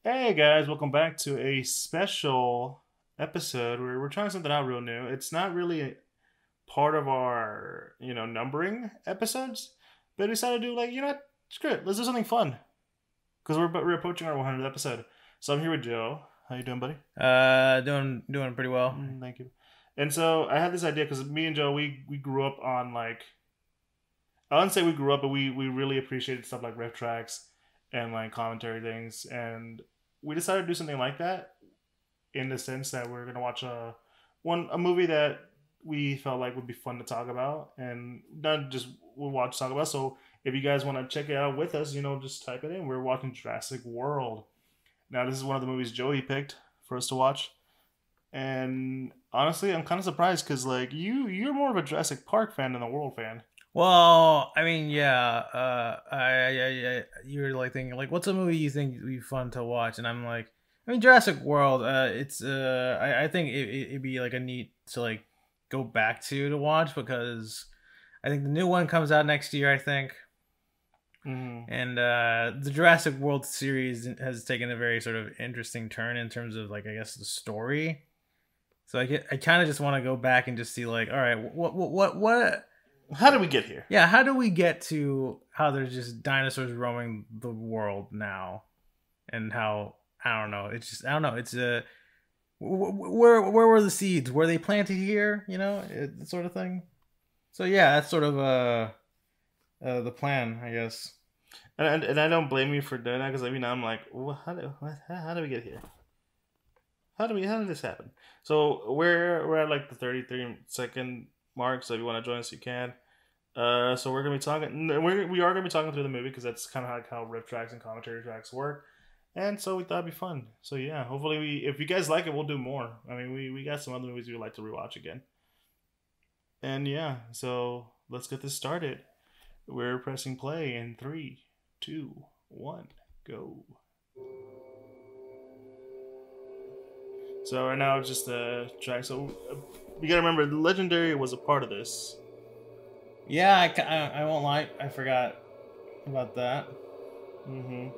Hey guys, welcome back to a special episode where we're trying something out real new. It's not really part of our, numbering episodes, but we decided to do screw it, let's do something fun because we're approaching our 100th episode. So I'm here with Joe. How you doing, buddy? Doing pretty well. Thank you. And so I had this idea because me and Joe we grew up on I wouldn't say we grew up, but we really appreciated stuff like riff tracks and like commentary things, and we decided to do something like that in the sense that we're gonna watch a movie that we felt like would be fun to talk about, and not just we'll watch talk about. So if you guys want to check it out with us, just type it in. We're watching Jurassic World. Now this is one of the movies Joey picked for us to watch, and honestly, I'm kind of surprised because like you're more of a Jurassic Park fan than a World fan. Well, I mean, yeah. You were like thinking, like, what's a movie you think would be fun to watch? And I'm like, I mean, Jurassic World. I think it'd be like a neat to like go back to watch because I think the new one comes out next year. I think, and the Jurassic World series has taken a very sort of interesting turn in terms of like I guess the story. So I kind of just want to go back and just see like, all right, what How did we get here? yeah, how do we get to how there's just dinosaurs roaming the world now, and how I don't know. It's just I don't know. It's a where were the seeds? Were they planted here? Sort of thing. So yeah, that's sort of the plan, I guess. And I don't blame you for doing that because I'm like, well, how do we get here? How did this happen? So we're at like the 33-second mark. So if you want to join us, you can. So we're gonna be talking. We are gonna be talking through the movie because that's kind of like how riff tracks and commentary tracks work. And so we thought it'd be fun. So yeah, hopefully if you guys like it, we'll do more. I mean, we got some other movies we'd like to rewatch again. And yeah, so let's get this started. We're pressing play in three, two, one, go. So right now it's just a track. So you gotta remember, Legendary was a part of this. Yeah, I won't lie. I forgot about that. Mm-hmm.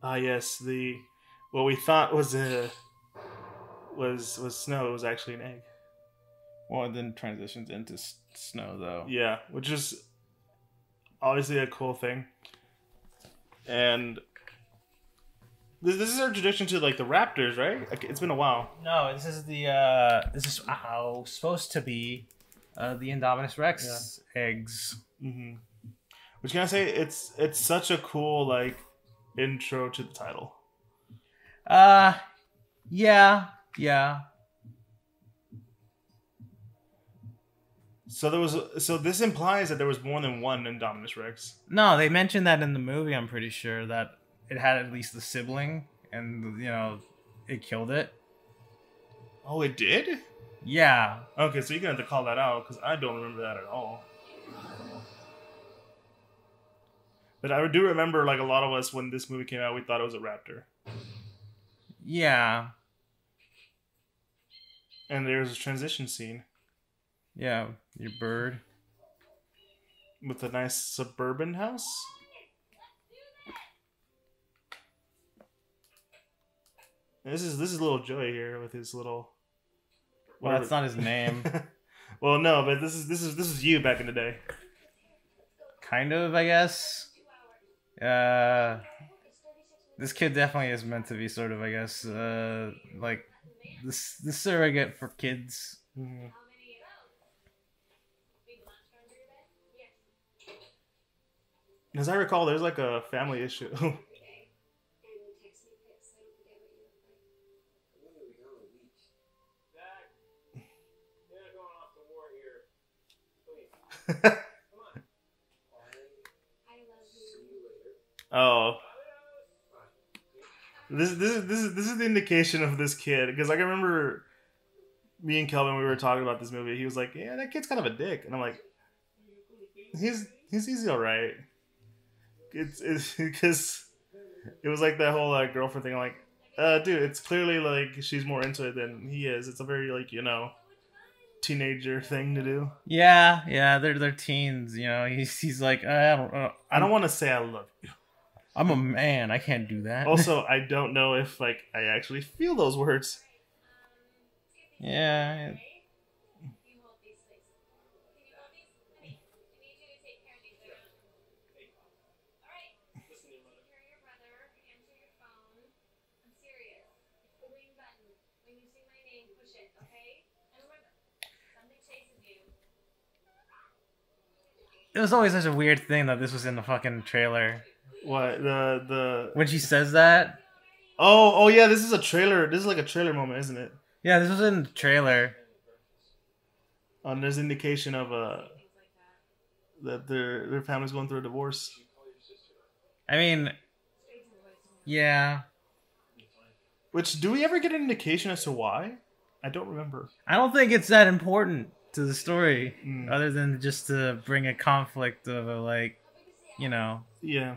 Ah, yes. The what we thought was a was snow. It was actually an egg. Well, it then transitions into snow though. Yeah, which is obviously a cool thing. And this is our tradition to like the Raptors, right? Like, it's been a while. No, this is how supposed to be the Indominus Rex eggs. Mm-hmm. Which can I say? It's such a cool like intro to the title. Uh yeah, yeah. So this implies that there was more than one Indominus Rex. No, they mentioned that in the movie, I'm pretty sure that it had at least the sibling and it killed it. Oh, it did? Yeah. Okay, so you're gonna have to call that out because I don't remember that at all. But I do remember, like a lot of us, when this movie came out, we thought it was a raptor. Yeah. And there's a transition scene Yeah, your bird. with a nice suburban house. And this is little Joey here with his little. Well, that's not his name. Well, no, but this is you back in the day. Kind of, I guess. Uh this kid definitely is meant to be sort of, I guess, like the surrogate for kids. Mm-hmm. As I recall, there's like a family issue. Oh, this is the indication of this kid because like I remember me and Kelvin we were talking about this movie. He was like, "Yeah, that kid's kind of a dick," and I'm like, "He's all right." It's because it was like that whole girlfriend thing. I'm like, dude, it's clearly like she's more into it than he is. It's a very like. teenager thing to do. Yeah, they're teens. He's like, I don't want to say I love you. I'm a man. I can't do that. Also, I don't know if like I actually feel those words. Yeah. It was always such a weird thing that this was in the fucking trailer. What the When she says that? Oh yeah, this is a trailer. This is like a trailer moment, isn't it? Yeah, this was in the trailer. There's indication of that their family's going through a divorce. I mean, yeah. Which, do we ever get an indication as to why? I don't remember. I don't think it's that important to the story, Mm. other than just to bring a conflict of Yeah.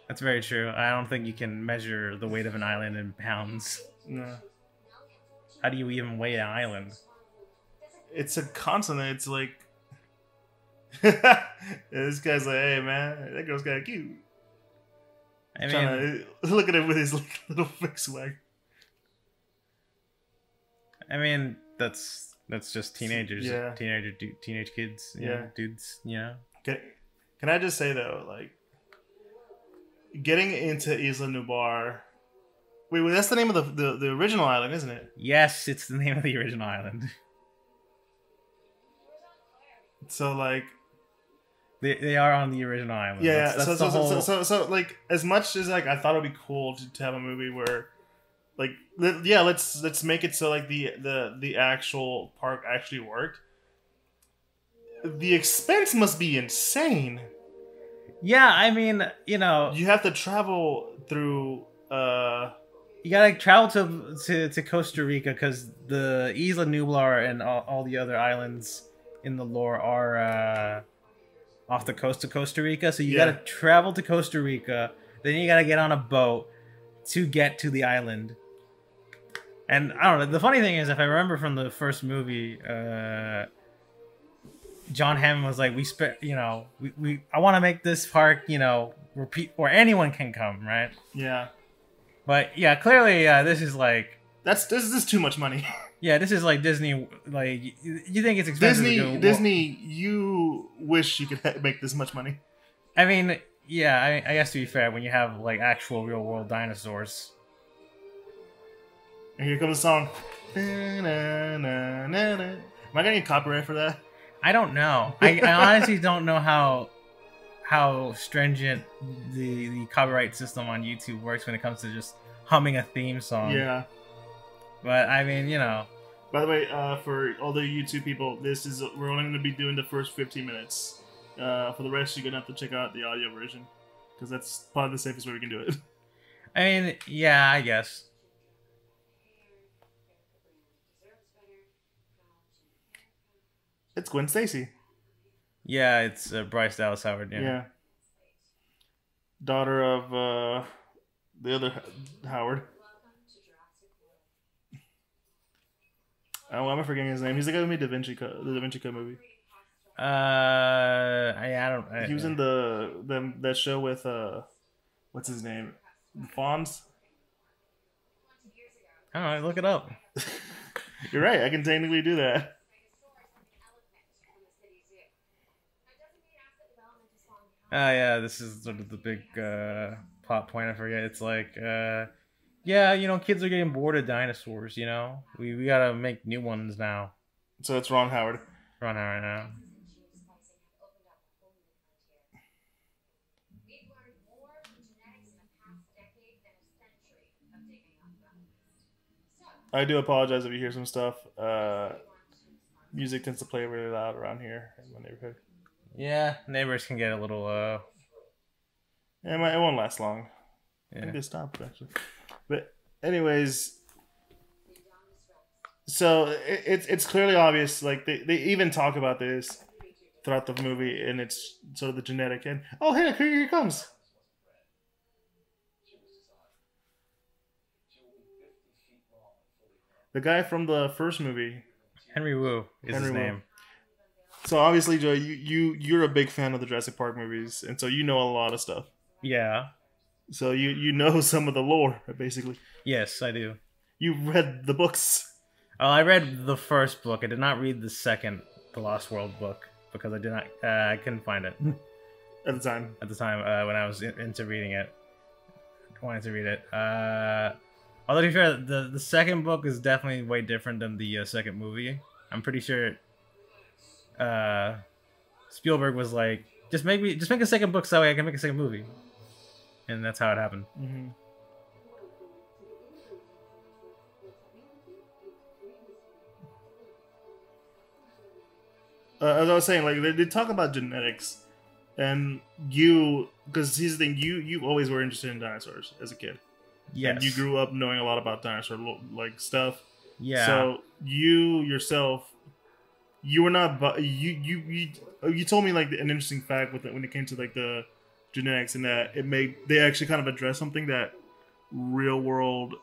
That's very true. I don't think you can measure the weight of an island in pounds. No. How do you even weigh an island? It's a consonant. It's like this guy's like, hey man, that girl's kind of cute. I mean, Trying to look at him with his little fake swag. I mean, that's just teenagers. Yeah. Teenage kids. Dudes. Can I just say though, like, getting into Isla Nublar. Wait, that's the name of the original island, isn't it? Yes, it's the name of the original island. So like, they are on the original island. yeah. That's So like, as much as like I thought it'd be cool to have a movie where, like, let's make it so like the actual park actually worked. The expense must be insane. Yeah, I mean, you have to travel through. You gotta travel to Costa Rica because the Isla Nublar and all the other islands in the lore are off the coast of Costa Rica. So you gotta travel to Costa Rica, then you gotta get on a boat to get to the island. And I don't know. The funny thing is, if I remember from the first movie, John Hammond was like, I want to make this park, repeat where anyone can come, right? Yeah. But yeah, clearly, this is like this is too much money. Yeah, this is like Disney. Like, you think it's expensive? Disney, you wish you could make this much money. I mean, yeah, I guess to be fair, when you have like actual real world dinosaurs. And here comes the song. Am I getting copyright for that? I don't know. I honestly don't know how stringent the copyright system on YouTube works when it comes to just humming a theme song. Yeah. But I mean, By the way, for all the YouTube people, we're only going to be doing the first 15 minutes. For the rest, you're going to have to check out the audio version, because that's probably the safest way we can do it. I mean, yeah, I guess. It's Gwen Stacy. Yeah, it's Bryce Dallas Howard. Yeah. Daughter of the other Howard. Oh, I'm forgetting his name. He's the guy who made the Da Vinci Code movie. He was in that show with what's his name? Fonz. I don't know. Look it up. You're right. I can technically do that. Yeah, this is sort of the big plot point. I forget. It's like, yeah, kids are getting bored of dinosaurs. We gotta make new ones now. So it's Ron Howard. Ron Howard now. I do apologize if you hear some stuff. Music tends to play really loud around here in my neighborhood. Yeah, neighbors can get a little. It won't last long. Yeah. I think they stopped actually. But anyways, so it's clearly obvious. Like they even talk about this throughout the movie, and it's sort of the genetic. And oh, hey, here he comes. The guy from the first movie, Henry Wu is Henry his Wu. name. So obviously, Joe, you're a big fan of the Jurassic Park movies, and so you know a lot of stuff. Yeah. So you know some of the lore, basically. Yes, I do. You read the books. Oh, I read the first book. I did not read the second, the Lost World book, because I did not. I couldn't find it At the time. at the time when I was into reading it. Wanted to read it. Although to be fair, the second book is definitely way different than the second movie. I'm pretty sure. Spielberg was like, just make a second book so that way I can make a second movie, and that's how it happened. Mm-hmm. As I was saying, like they talk about genetics, and because here's the thing, you always were interested in dinosaurs as a kid. Yes. And you grew up knowing a lot about dinosaur like stuff. Yeah. So you yourself, you were not. You told me like an interesting fact with when it came to like the genetics, and that they actually kind of address something that real world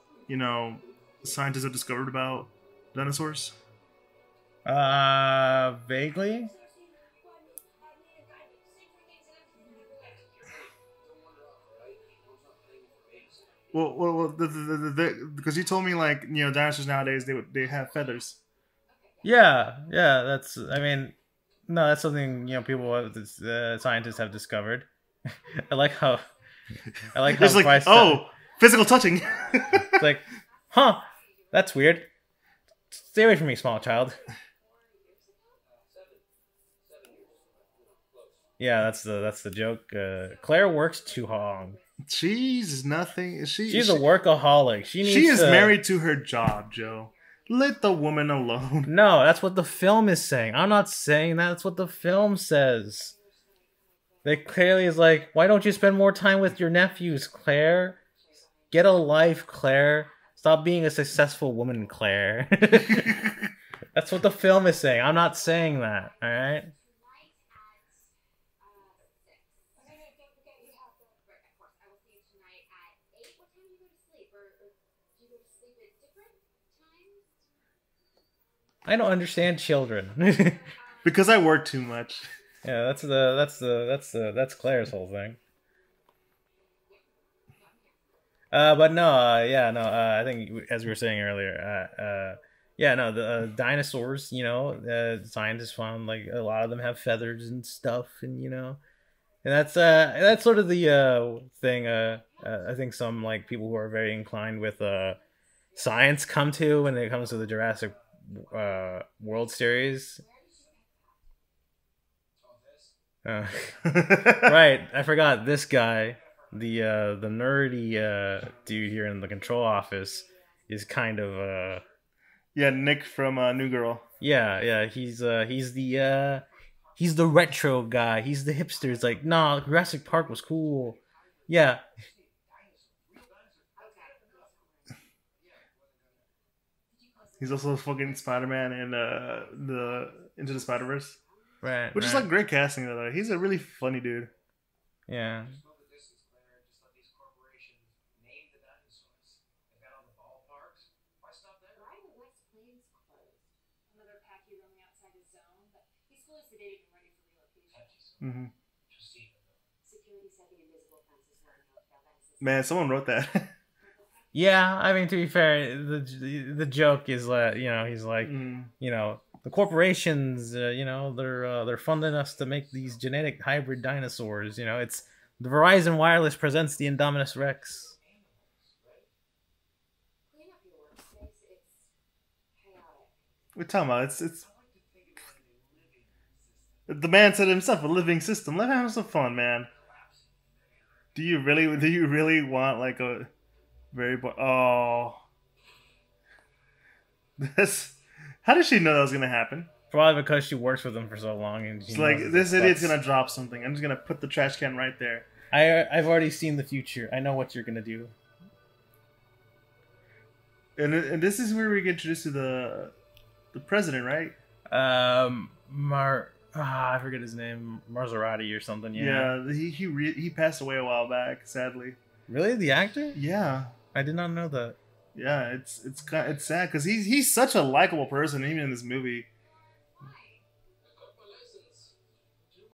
scientists have discovered about dinosaurs. Vaguely. Well, because you told me like dinosaurs nowadays they have feathers. Yeah, that's. I mean, no, that's something people, scientists have discovered. I like how. It's like physical touching. It's like, huh? That's weird. Stay away from me, small child. Yeah, that's the joke. Claire works too long. She's nothing. She's a workaholic. She is married to her job, Joe. Let the woman alone. No, that's what the film is saying. I'm not saying that. That's what the film says. They clearly is like, why don't you spend more time with your nephews, Claire? Get a life, Claire. Stop being a successful woman, Claire. That's what the film is saying. I'm not saying that, alright? I don't understand children. Because I work too much. Yeah, that's Claire's whole thing. But no, I think as we were saying earlier, the dinosaurs, scientists found like a lot of them have feathers and stuff, and and that's sort of the thing. I think some like people who are very inclined with science come to when it comes to the Jurassic World series. Right, I forgot this guy. The nerdy dude here in the control office is kind of Nick from New Girl. Yeah, he's the retro guy. He's the hipster. It's like, nah, Jurassic Park was cool. Yeah. He's also fucking Spider-Man in the Into the Spider-Verse. Right. Which is like great casting though. He's a really funny dude. Yeah. Mm-hmm. Man, someone wrote that. Yeah, I mean, to be fair, the joke is that he's like, the corporations, they're funding us to make these genetic hybrid dinosaurs. It's the Verizon Wireless presents the Indominus Rex. We're talking about it's. The man said himself, a living system. Let him have some fun, man. Do you really want like a very how did she know that was gonna happen? Probably because she works with them for so long, and she's like, this idiot's gonna drop something. I'm just gonna put the trash can right there. I've already seen the future. I know what you're gonna do. And this is where we get introduced to the president, right? I forget his name, Maserati or something. Yeah, he passed away a while back, sadly. Really, the actor? Yeah, I did not know that. Yeah, it's sad because he's such a likable person even in this movie.